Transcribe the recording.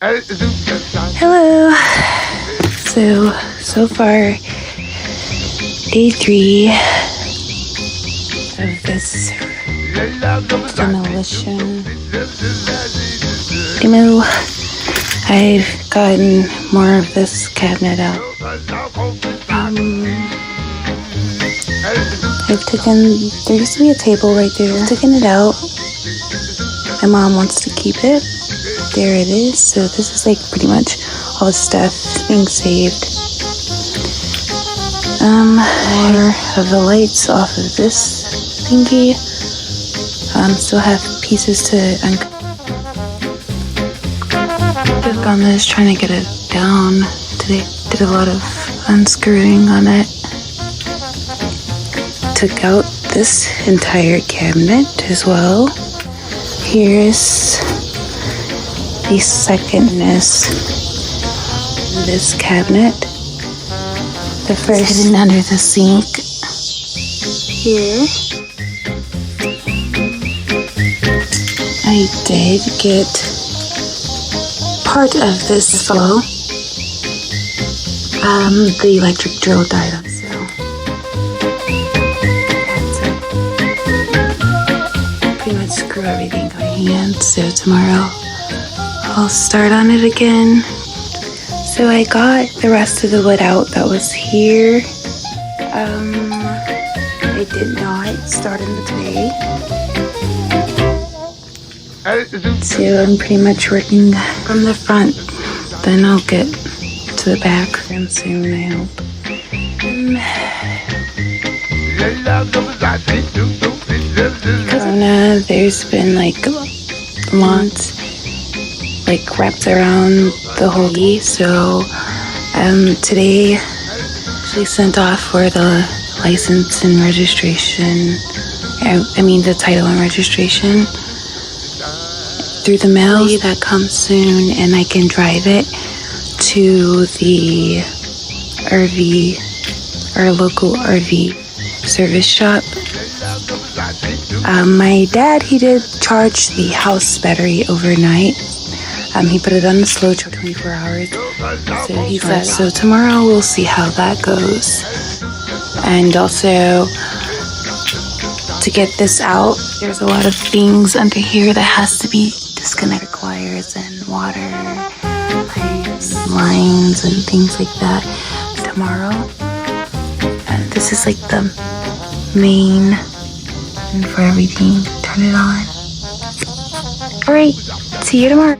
Hello. So far, day 3 of this demolition demo. I've gotten more of this cabinet out. There used to be a table right there. I've taken it out. My mom wants to keep it. There it is. So this is like pretty much all the stuff being saved. More of the lights off of this thingy. Still have pieces to work on this, trying to get it down today. Did a lot of unscrewing on it. Took out this entire cabinet as well. Here's the secondness of this cabinet. The first hidden under the sink. Here. I did get part of this flow. The electric drill died on, so pretty much screw everything by hand. So tomorrow I'll start on it again. So I got the rest of the wood out that was here. I did not start in the today. So I'm pretty much working from the front. Then I'll get to the back soon, I hope. Corona, there's been like lawns like wrapped around the whole day. So today actually sent off for the license and registration. I mean the title and registration through the mail. That comes soon, and I can drive it to the RV, our local RV service shop. My dad, he did charge the house battery overnight. He put it on the slow charge 24 hours. So he said, so tomorrow we'll see how that goes. And also, to get this out, there's a lot of things under here that has to be disconnected, wires and water pipes, lines and things like that. Tomorrow, this is like the main and for everything. Turn it on. All right, see you tomorrow.